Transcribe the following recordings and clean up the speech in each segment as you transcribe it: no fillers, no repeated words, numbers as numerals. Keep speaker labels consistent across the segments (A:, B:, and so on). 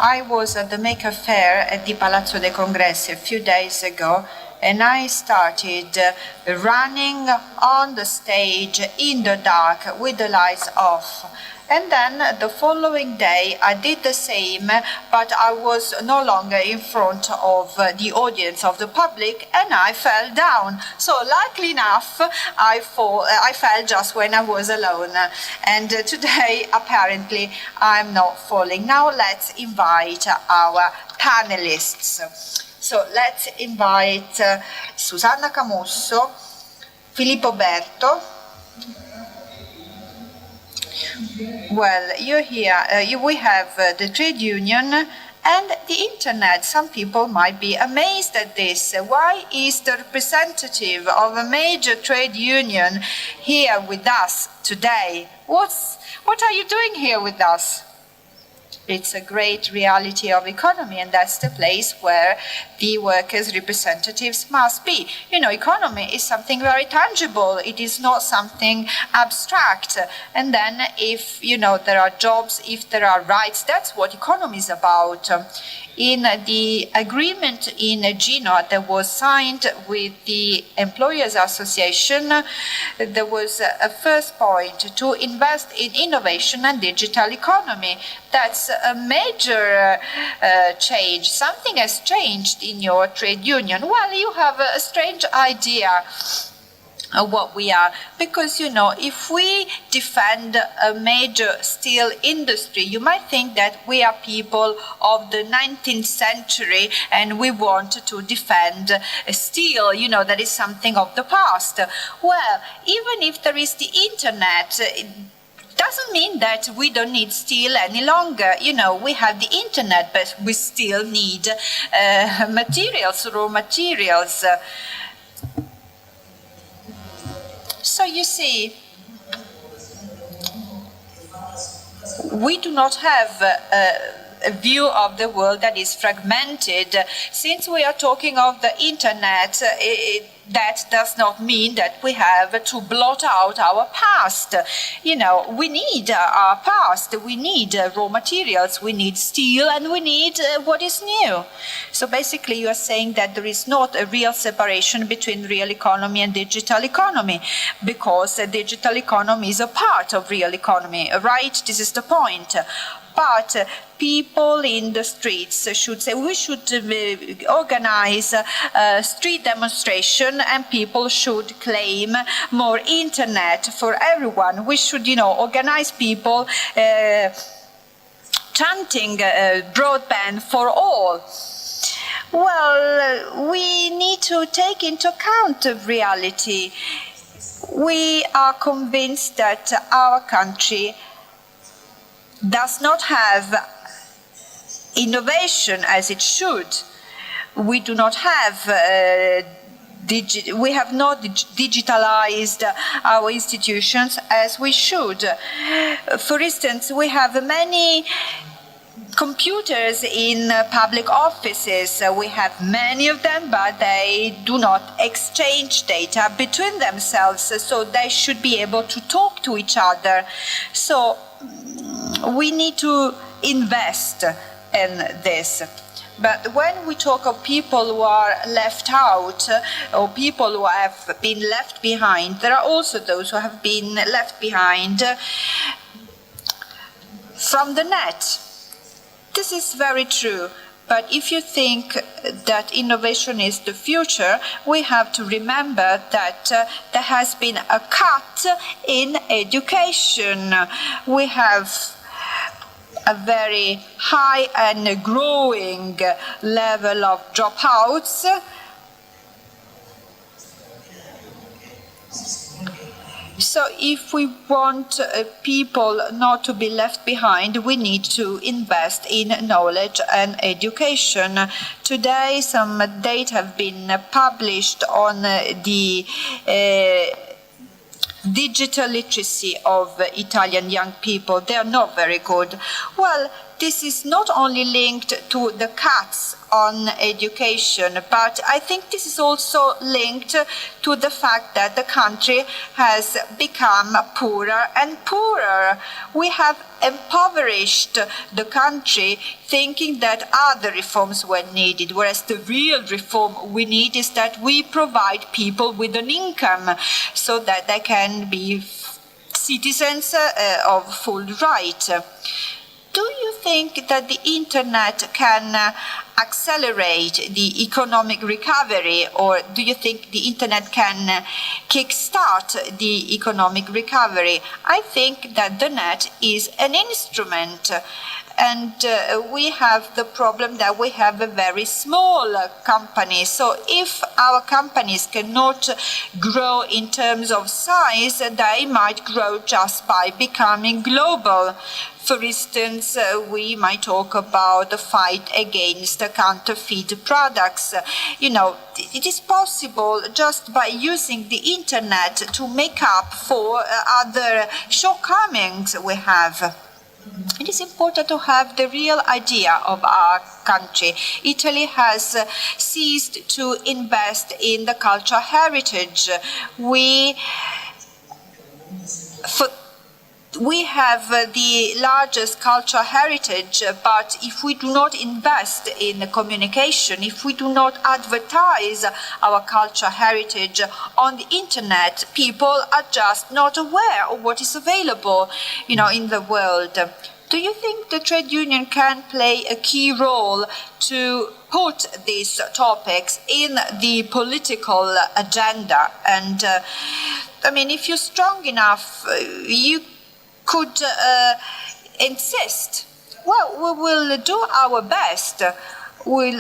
A: I was at the Maker Fair at the Palazzo dei Congressi a few days ago, and I started running on the stage in the dark with the lights off. And then the following day I did the same, but I was no longer in front of the audience of the public, and I fell down. So luckily enough, I fell just when I was alone. And today, apparently, I'm not falling. Now let's invite our panelists. So let's invite Susanna Camusso, Filippo Berto. Well, you're here. We have the trade union and the internet. Some people might be amazed at this. Why is the representative of a major trade union here with us today? What are you doing here with us? It's a great reality of economy, and that's the place where the workers' representatives must be. You know, economy is something very tangible. It is not something abstract. And then if, you know, there are jobs, if there are rights, that's what economy is about. In the agreement in Genoa that was signed with the Employers Association, there was a first point to invest in innovation and digital economy. That's a major change. Something has changed in your trade union. Well, you have a strange idea of what we are, because, you know, if we defend a major steel industry, you might think that we are people of the 19th century and we want to defend steel, you know, that is something of the past. Well, even if there is the internet, it doesn't mean that we don't need steel any longer. You know, we have the internet, but we still need materials, raw materials. So you see, we do not have a view of the world that is fragmented. Since we are talking of the internet, that does not mean that we have to blot out our past. You know, we need our past, we need raw materials, we need steel, and we need what is new. So basically you are saying that there is not a real separation between real economy and digital economy, because digital economy is a part of real economy, right? This is the point. But people in the streets should say, we should organize a street demonstration and people should claim more internet for everyone. We should, you know, organize people chanting broadband for all. Well, we need to take into account of reality. We are convinced that our country does not have innovation as it should. We do not have we have not digitalized our institutions as we should. For instance, we have many computers in public offices. We have many of them, but they do not exchange data between themselves, so they should be able to talk to each other. So we need to invest in this. But when we talk of people who are left out, or people who have been left behind, there are also those who have been left behind from the net. This is very true. But if you think that innovation is the future, we have to remember that there has been a cut in education. We have a very high and growing level of dropouts. So if we want people not to be left behind, we need to invest in knowledge and education. Today, some data have been published on the digital literacy of Italian young people. They are not very good. Well, this is not only linked to the cuts on education, but I think this is also linked to the fact that the country has become poorer and poorer. We have impoverished the country thinking that other reforms were needed, whereas the real reform we need is that we provide people with an income so that they can be citizens of full right. Do you think that the internet can accelerate the economic recovery, or do you think the internet can kickstart the economic recovery? I think that the net is an instrument. And we have the problem that we have a very small company. So if our companies cannot grow in terms of size, they might grow just by becoming global. For instance, we might talk about the fight against counterfeit products. It is possible just by using the internet to make up for other shortcomings we have. It is important to have the real idea of our country. Italy has ceased to invest in the cultural heritage. We have the largest cultural heritage, but if we do not invest in communication, if we do not advertise our cultural heritage on the internet, people are just not aware of what is available, in the world. Do you think the trade union can play a key role to put these topics in the political agenda? And if you're strong enough, you could insist. Well, we will do our best. We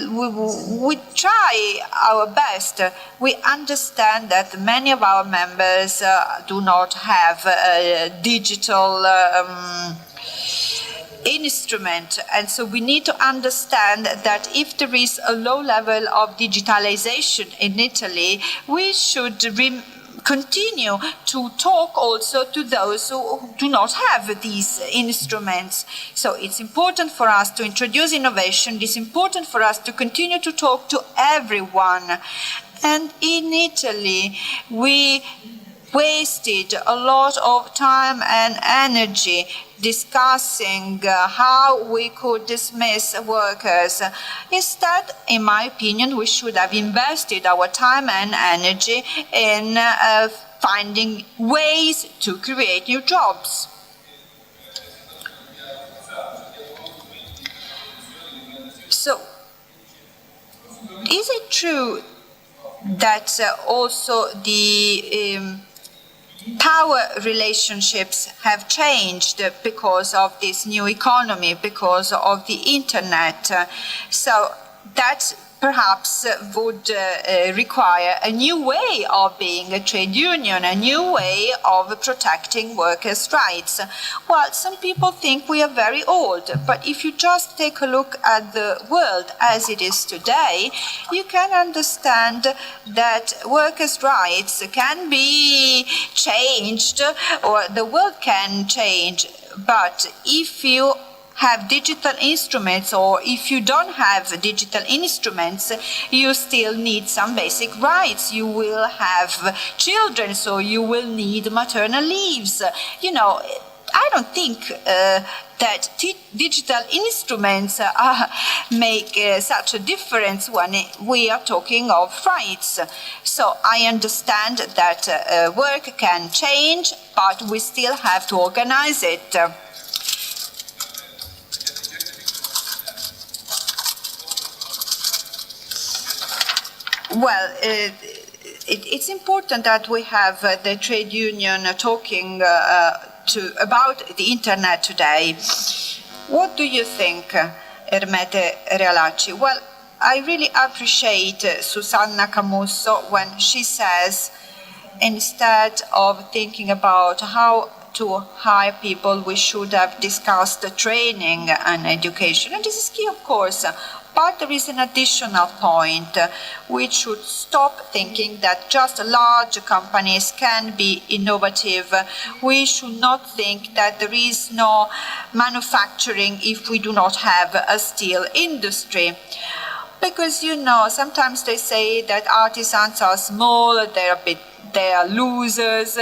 A: try our best. We understand that many of our members do not have a digital instrument, and so we need to understand that if there is a low level of digitalization in Italy, we should continue to talk also to those who do not have these instruments. So it's important for us to introduce innovation. It's important for us to continue to talk to everyone. And in Italy, we wasted a lot of time and energy discussing how we could dismiss workers. Instead, in my opinion, we should have invested our time and energy in finding ways to create new jobs. So, is it true that also the power relationships have changed because of this new economy, because of the internet? So that perhaps would require a new way of being a trade union, a new way of protecting workers' rights. Well, some people think we are very old, but if you just take a look at the world as it is today, you can understand that workers' rights can be changed, or the world can change, but if you have digital instruments, or if you don't have digital instruments, you still need some basic rights. You will have children, so you will need maternal leaves. I don't think that digital instruments make such a difference when we are talking of rights. So I understand that work can change, but we still have to organize it. Well, it's important that we have the trade union talking about the internet today. What do you think, Ermete Realacci? Well, I really appreciate Susanna Camusso when she says, instead of thinking about how to hire people, we should have discussed the training and education. And this is key, of course. But there is an additional point. We should stop thinking that just large companies can be innovative. We should not think that there is no manufacturing if we do not have a steel industry. Because, sometimes they say that artisans are small, they are losers.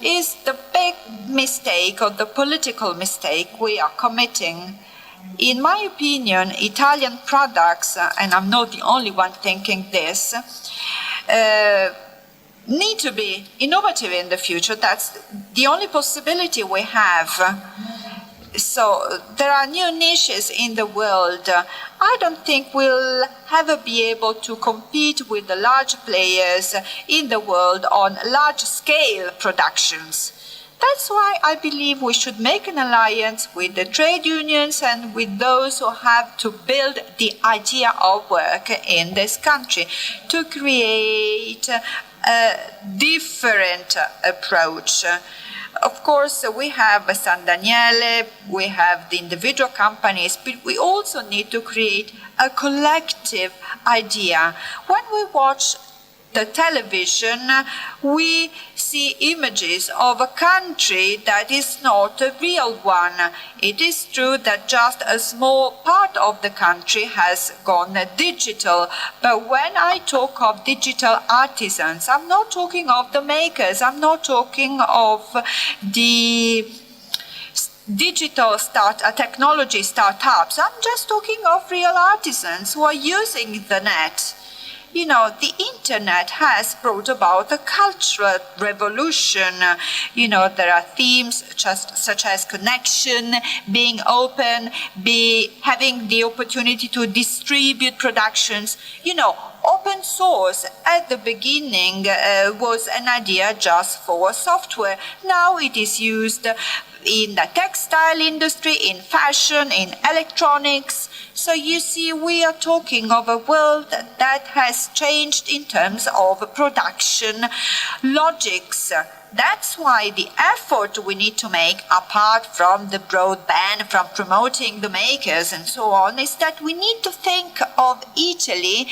A: Is the big mistake or the political mistake we are committing. In my opinion, Italian products, and I'm not the only one thinking this, need to be innovative in the future. That's the only possibility we have. So there are new niches in the world. I don't think we'll ever be able to compete with the large players in the world on large-scale productions. That's why I believe we should make an alliance with the trade unions and with those who have to build the idea of work in this country to create a different approach. Of course, we have San Daniele, we have the individual companies, but we also need to create a collective idea. When we watch the television, we see images of a country that is not a real one. It is true that just a small part of the country has gone digital, but when I talk of digital artisans, I'm not talking of the makers, I'm not talking of the digital technology startups, I'm just talking of real artisans who are using the net. The internet has brought about a cultural revolution. There are themes such as connection, being open, having the opportunity to distribute productions. Open source at the beginning was an idea just for software. Now it is used in the textile industry, in fashion, in electronics. So you see, we are talking of a world that has changed in terms of production logics. That's why the effort we need to make, apart from the broadband, from promoting the makers and so on, is that we need to think of Italy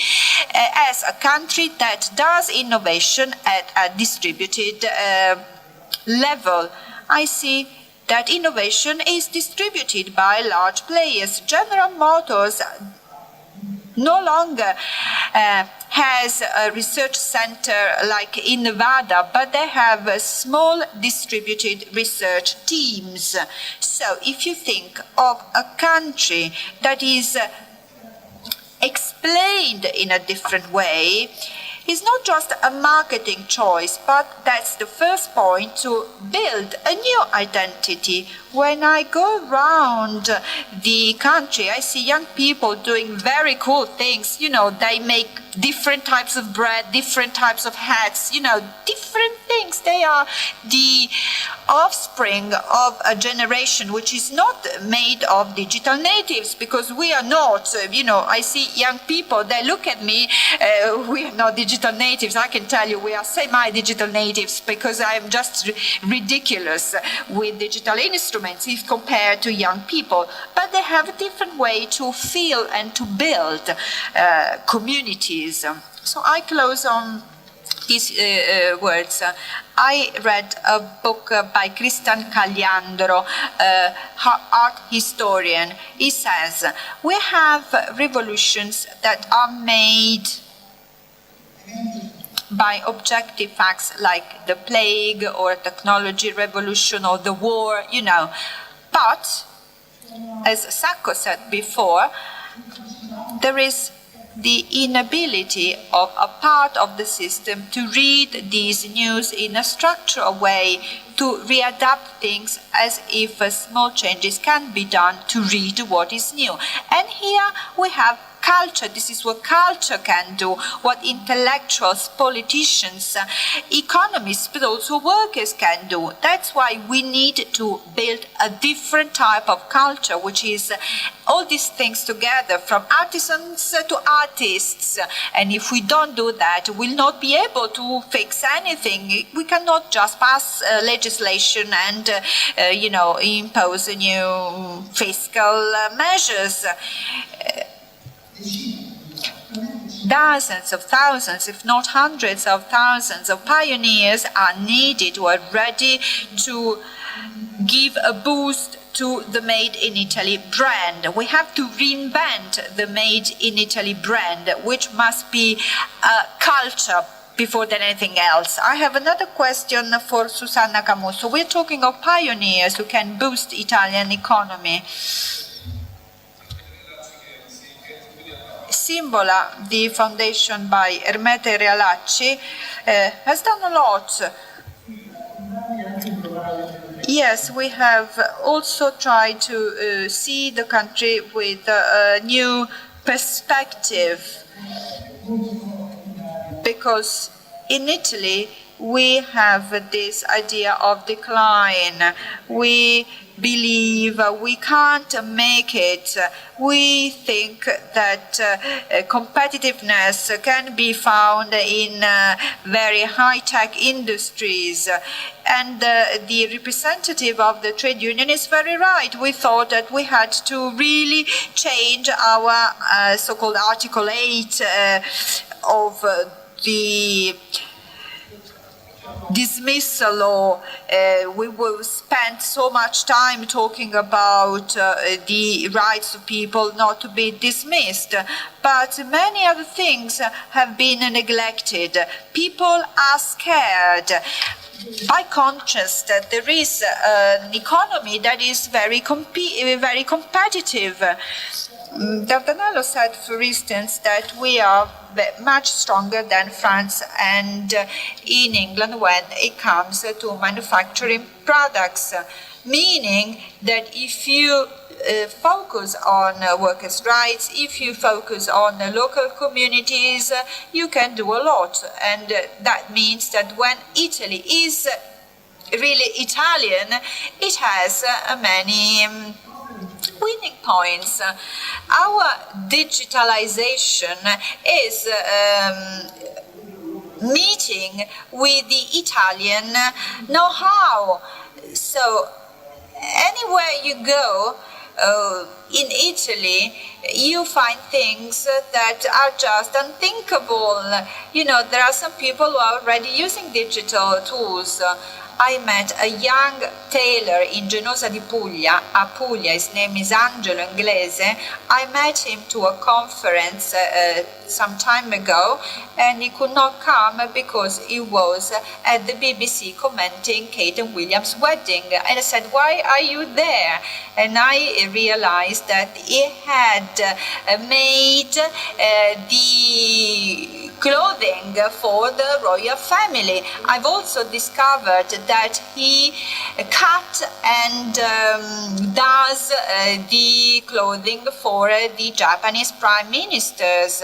A: as a country that does innovation at a distributed level. I see that innovation is distributed by large players. General Motors no longer has a research center like in Nevada, but they have small distributed research teams. So if you think of a country that is explained in a different way, it's not just a marketing choice, but that's the first point to build a new identity. When I go around the country, I see young people doing very cool things. They make different types of bread, different types of hats, different things. They are the offspring of a generation which is not made of digital natives, because we are not. I see young people, they look at me, we are not digital natives. I can tell you we are semi-digital natives, because I am just ridiculous with digital instruments if compared to young people. But they have a different way to feel and to build communities. So I close on these words. I read a book by Christian Cagliandro, art historian. He says, we have revolutions that are made by objective facts like the plague or technology revolution or the war, But, as Sacco said before, there is the inability of a part of the system to read these news in a structural way, to readapt things as if small changes can be done to read what is new. And here we have culture. This is what culture can do, what intellectuals, politicians, economists, but also workers can do. That's why we need to build a different type of culture, which is all these things together, from artisans to artists. And if we don't do that, we'll not be able to fix anything. We cannot just pass legislation and, impose new fiscal measures. Dozens of thousands, if not hundreds of thousands of pioneers are needed who are ready to give a boost to the Made in Italy brand. We have to reinvent the Made in Italy brand, which must be a culture before than anything else. I have another question for Susanna Camusso. We're talking of pioneers who can boost Italian economy. Simbola, the foundation by Ermete Realacci, has done a lot. Yes, we have also tried to see the country with a new perspective, because in Italy we have this idea of decline. We believe we can't make it. We think that competitiveness can be found in very high-tech industries. And the representative of the trade union is very right. We thought that we had to really change our so-called Article 8 of the dismissal law. We will spend so much time talking about the rights of people not to be dismissed, but many other things have been neglected. People are scared. By contrast, there is an economy that is very competitive. Dardanello said, for instance, that we are much stronger than France and in England when it comes to manufacturing products, meaning that if you focus on workers' rights, if you focus on local communities, you can do a lot. And that means that when Italy is really Italian, it has many winning points. Our digitalization is meeting with the Italian know-how. So anywhere you go in Italy, you find things that are just unthinkable. You know, there are some people who are already using digital tools. I met a young tailor in Genosa di Puglia, Apulia. His name is Angelo Inglese. I met him to a conference some time ago, and he could not come because he was at the BBC commenting Kate and William's wedding. And I said, "Why are you there?" And I realized that he had made the clothing for the royal family. I've also discovered that he cut and does the clothing for the Japanese prime ministers.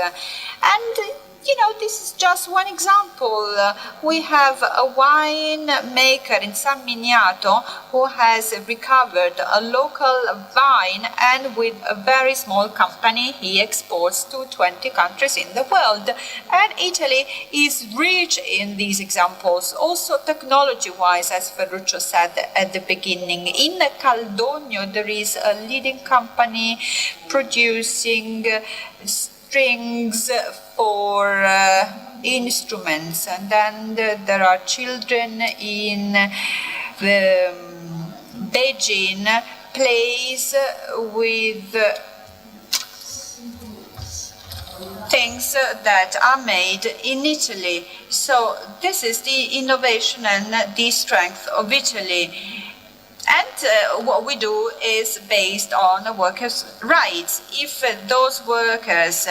A: And you know, this is just one example. We have a wine maker in San Miniato who has recovered a local vine, and with a very small company he exports to 20 countries in the world. And Italy is rich in these examples. Also technology-wise, as Ferruccio said at the beginning, in Caldogno there is a leading company producing strings for instruments, and then there are children in Beijing plays with things that are made in Italy. So this is the innovation and the strength of Italy. And what we do is based on workers' rights. If those workers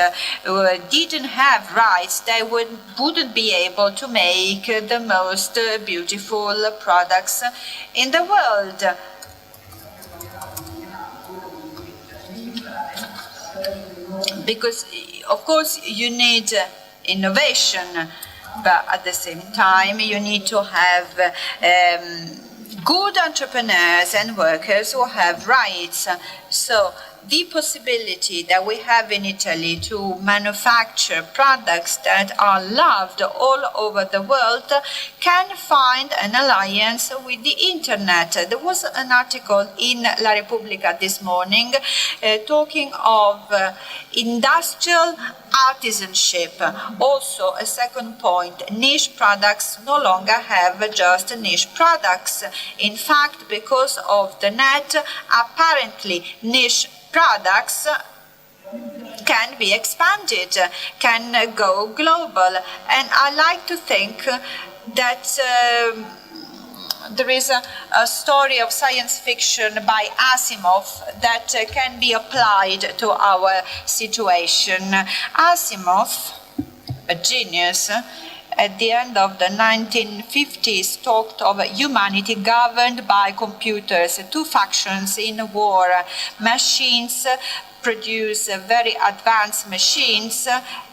A: didn't have rights, they wouldn't be able to make the most beautiful products in the world. Because, of course, you need innovation, but at the same time, you need to have good entrepreneurs and workers who have rights. So the possibility that we have in Italy to manufacture products that are loved all over the world can find an alliance with the internet. There was an article in La Repubblica this morning talking of industrial artisanship. Also, a second point, niche products no longer have just niche products. In fact, because of the net, apparently niche products can be expanded, can go global. And I like to think that there is a story of science fiction by Asimov that can be applied to our situation. Asimov, a genius, at the end of the 1950s talked of humanity governed by computers, two factions in war. Machines produce very advanced machines,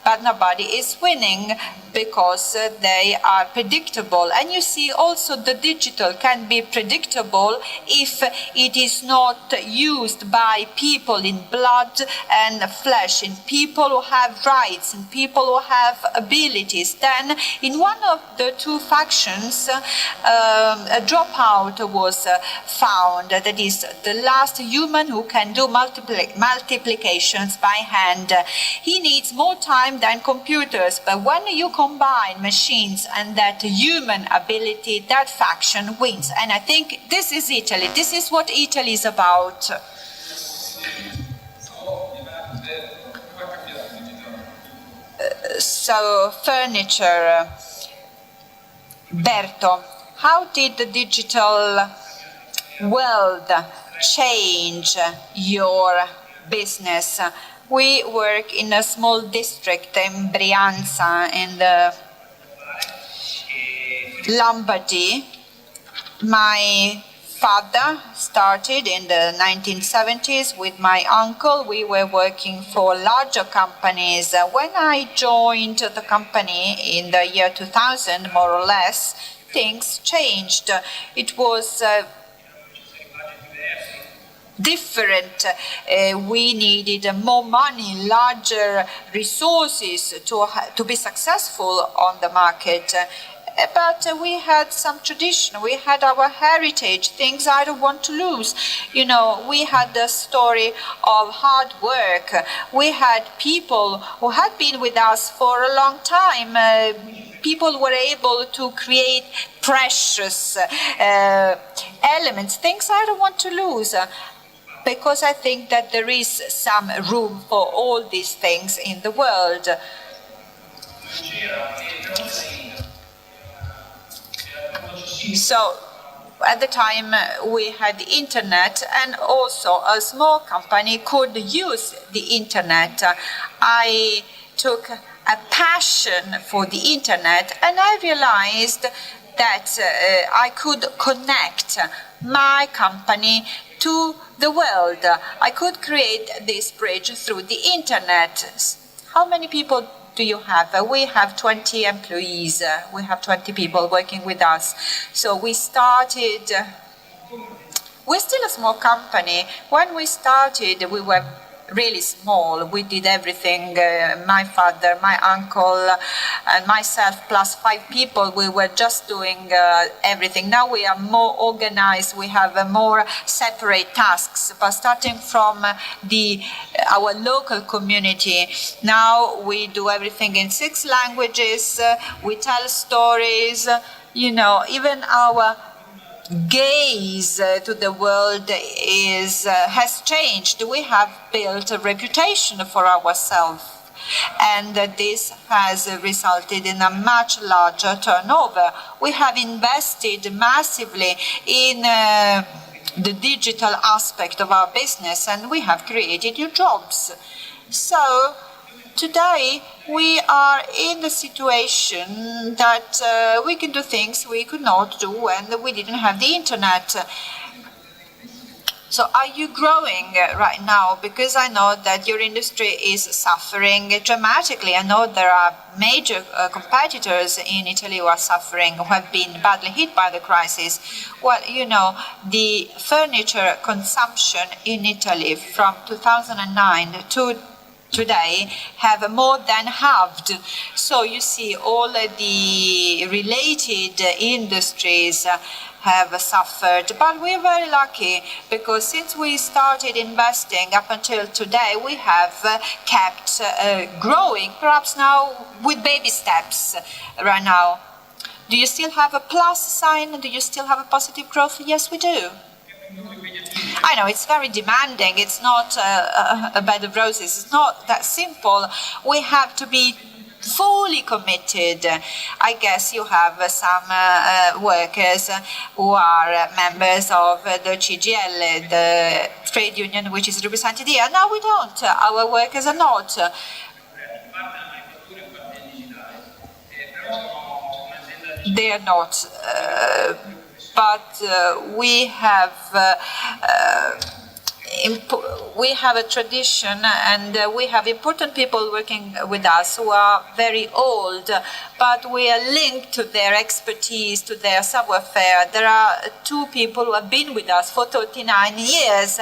A: but nobody is winning because they are predictable. And you see also the digital can be predictable if it is not used by people in blood and flesh, in people who have rights, in people who have abilities. Then in one of the two factions, a dropout was found, that is the last human who can do multiplications by hand. He needs more time than computers, but when you combine machines and that human ability, that faction wins. And I think this is Italy. This is what Italy is about. So, furniture. Berto, how did the digital world change your business? We work in a small district in Brianza, in the Lombardy. My father started in the 1970s with my uncle. We were working for larger companies. When I joined the company in the year 2000, more or less, things changed. It was different. We needed more money, larger resources to be successful on the market. But we had some tradition, we had our heritage, things I don't want to lose. You know, we had the story of hard work. We had people who had been with us for a long time. People were able to create precious elements, things I don't want to lose. Because I think that there is some room for all these things in the world. So, at the time we had the internet, and also a small company could use the internet. I took a passion for the internet, and I realized that I could connect my company to the world. I could create this bridge through the internet. How many people do you have? We have 20 employees. We have 20 people working with us. So we started, we're still a small company. When we started, we were really small. We did everything. My father, my uncle, and myself, plus 5 people, we were just doing everything. Now we are more organized. We have more separate tasks. But starting from our local community, now we do everything in 6 languages. We tell stories. You know, even our gaze to the world has changed. We have built a reputation for ourselves, and this has resulted in a much larger turnover. We have invested massively in the digital aspect of our business, and we have created new jobs. So today we are in the situation that we can do things we could not do when we didn't have the internet. So are you growing right now? Because I know that your industry is suffering dramatically. I know there are major competitors in Italy who are suffering, who have been badly hit by the crisis. Well, you know, the furniture consumption in Italy from 2009 to today have more than halved. So you see all the related industries have suffered, but we're very lucky because since we started investing up until today, we have kept growing, perhaps now with baby steps right now. Do you still have a plus sign? Do you still have a positive growth? Yes, we do. I know it's very demanding. It's not a bed of roses. It's not that simple. We have to be fully committed. I guess you have some workers who are members of the CGL, the trade union which is represented here. No, we don't. Our workers are not. They are not. But we have a tradition, and we have important people working with us who are very old, but we are linked to their expertise, to their savoir-faire. There are two people who have been with us for 39 years.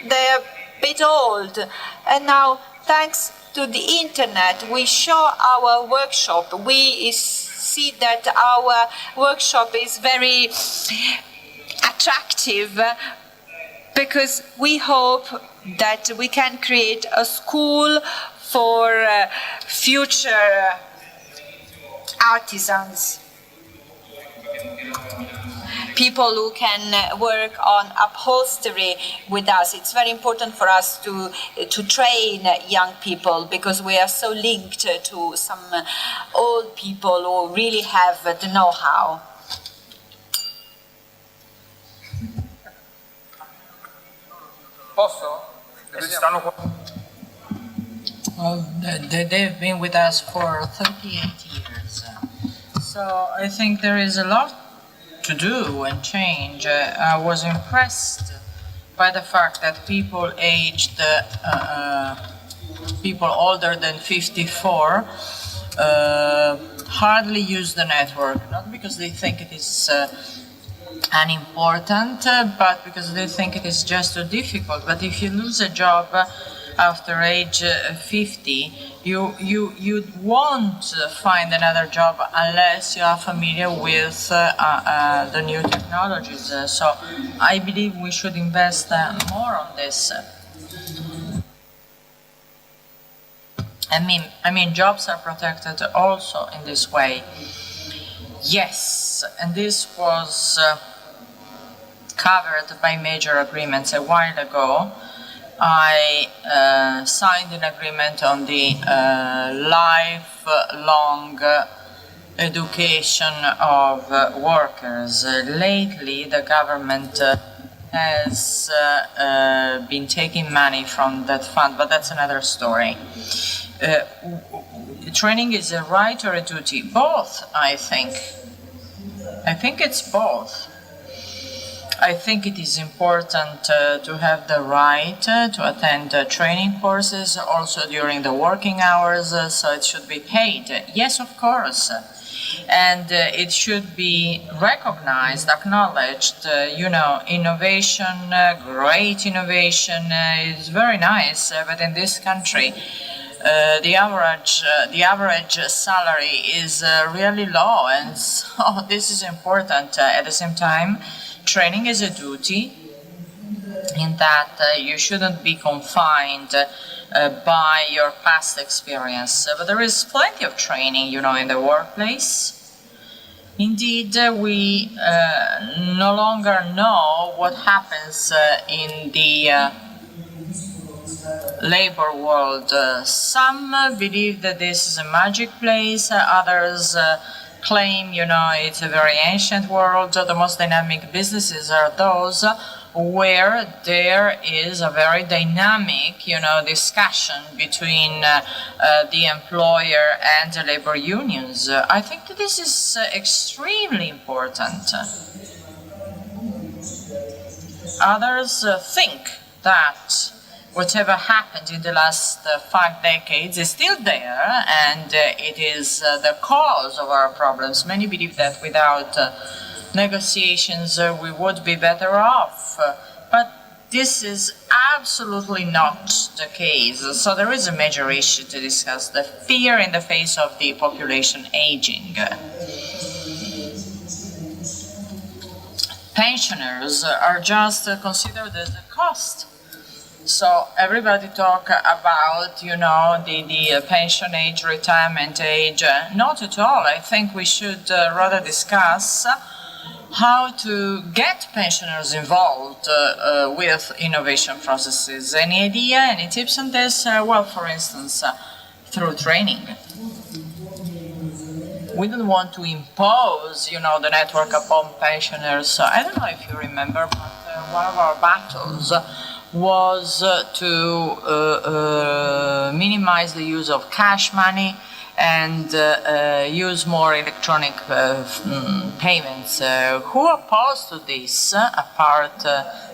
A: They're a bit old, and now, thanks to the internet, we show our workshop. We see that our workshop is very attractive because we hope that we can create a school for future artisans, people who can work on upholstery with us. It's very important for us to train young people because we are so linked to some old people who really have the know-how.
B: Well, they've been with us for 38 years. So I think there is a lot to do and change. I was impressed by the fact that people aged, people older than 54, hardly use the network, not because they think it is unimportant, but because they think it is just too difficult. But if you lose a job after age 50, you won't find another job unless you are familiar with the new technologies. So I believe we should invest more on this. I mean, jobs are protected also in this way. Yes, and this was covered by major agreements a while ago. I signed an agreement on the lifelong education of workers. Lately, the government has been taking money from that fund, but that's another story. Training is a right or a duty? Both, I think. I think it's both. I think it is important to have the right to attend training courses also during the working hours, so it should be paid. Yes, of course. And it should be recognized, acknowledged. Innovation, great innovation is very nice, but in this country, the average salary is really low, and so this is important. At the same time, training is a duty in that you shouldn't be confined by your past experience. But there is plenty of training, in the workplace. Indeed, we no longer know what happens in the labor world. Some believe that this is a magic place, others claim, it's a very ancient world. The most dynamic businesses are those where there is a very dynamic, discussion between the employer and the labor unions. I think that this is extremely important. Others think that whatever happened in the last 5 decades is still there, and it is the cause of our problems. Many believe that without negotiations we would be better off, but this is absolutely not the case. So there is a major issue to discuss: the fear in the face of the population aging. Pensioners are just considered as a cost. So everybody talk about, the pension age, retirement age. Not at all. I think we should rather discuss how to get pensioners involved with innovation processes. Any idea, any tips on this? Well, for instance, through training. We don't want to impose, the network upon pensioners. I don't know if you remember, but one of our battles was to minimize the use of cash money and use more electronic payments. Who opposed to this, apart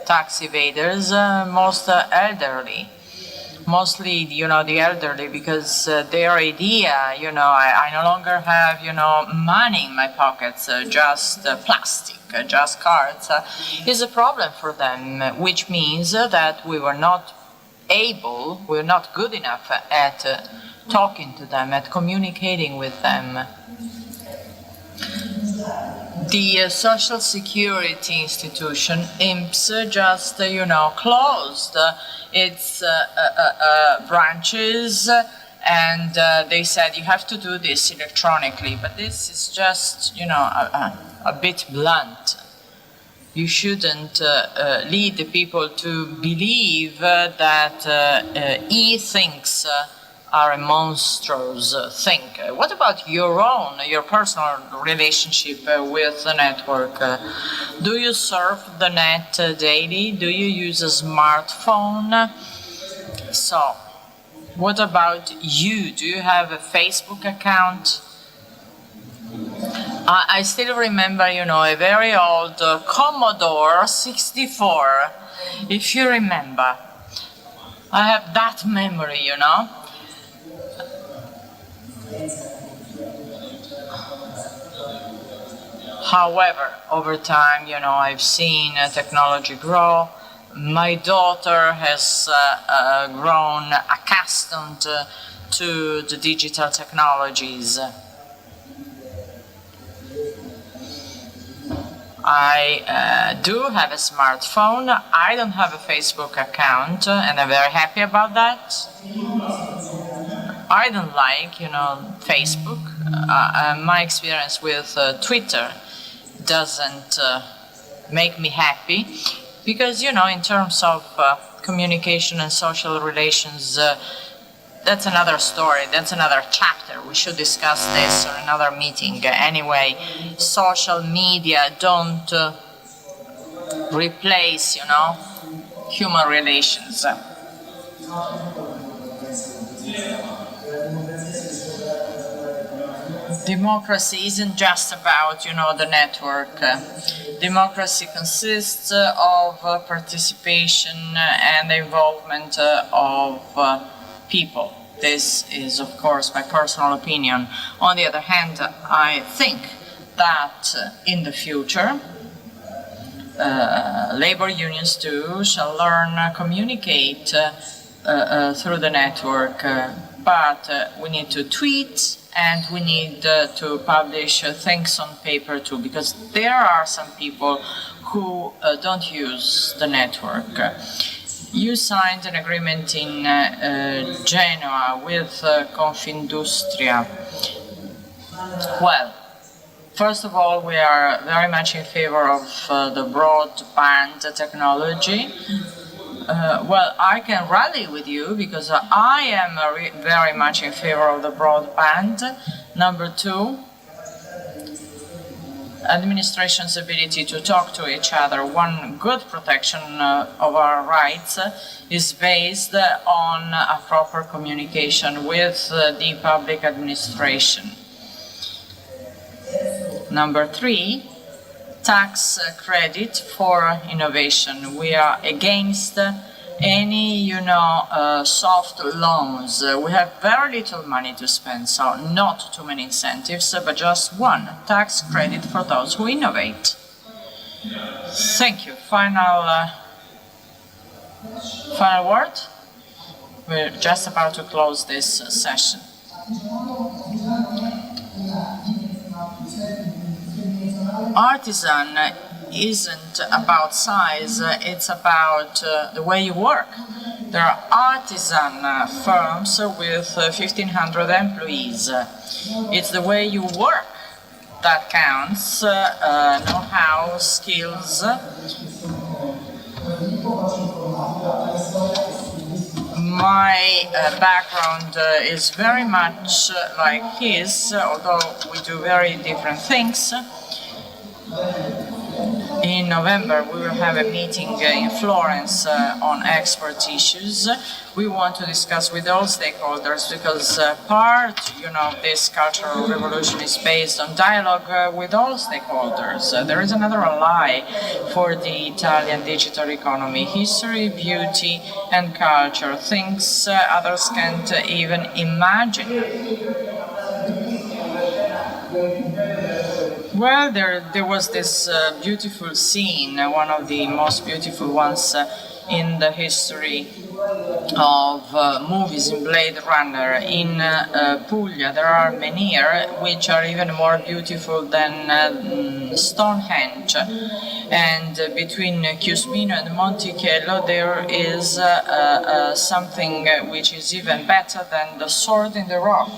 B: tax evaders? Most elderly. Mostly, the elderly, because their idea, I no longer have, money in my pockets, just plastic, just cards, is a problem for them, which means that we were not good enough at talking to them, at communicating with them. The Social Security institution, INPS, just, closed its branches, and they said you have to do this electronically. But this is just, a bit blunt. You shouldn't lead the people to believe that e-things are a monstrous thing. What about your personal relationship with the network? Do you surf the net daily? Do you use a smartphone? So, what about you? Do you have a Facebook account? I still remember, a very old Commodore 64, if you remember. I have that memory, However, over time, I've seen technology grow. My daughter has grown accustomed to the digital technologies. I do have a smartphone. I don't have a Facebook account, and I'm very happy about that. I don't like, Facebook. My experience with Twitter doesn't make me happy because, in terms of communication and social relations, that's another story, that's another chapter. We should discuss this in another meeting. Anyway, social media don't replace, human relations. Democracy isn't just about, the network. Democracy consists of participation and involvement of people. This is, of course, my personal opinion. On the other hand, I think that in the future, labor unions too shall learn communicate through the network, but we need to tweet and we need to publish things on paper too, because there are some people who don't use the network. You signed an agreement in Genoa with Confindustria. Well, first of all, we are very much in favor of the broadband technology. Well, I can rally with you because I am very much in favor of the broadband. Number two, administration's ability to talk to each other. One good protection of our rights is based on a proper communication with the public administration. Number three, tax credit for innovation. We are against any, soft loans. We have very little money to spend, so not too many incentives, but just one tax credit for those who innovate. Thank you. Final word? We're just about to close this session. Artisan isn't about size, it's about the way you work. There are artisan firms with 1,500 employees. It's the way you work that counts, know-how, skills. My background is very much like his, although we do very different things. In November, we will have a meeting in Florence on export issues. We want to discuss with all stakeholders because part, this cultural revolution is based on dialogue with all stakeholders. There is another ally for the Italian digital economy: history, beauty, and culture, things others can't even imagine. Well, there was this beautiful scene, one of the most beautiful ones in the history of movies in Blade Runner. In Puglia, there are menhir which are even more beautiful than Stonehenge. And between Chiusmino and Monticello, there is something which is even better than the sword in the rock.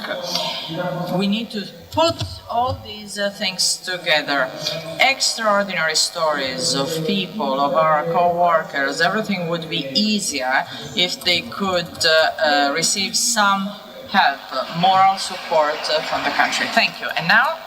B: We need to put all these things together. Extraordinary stories of people, of our co-workers. Everything would be easier if they could receive some help, moral support from the country. Thank you. And now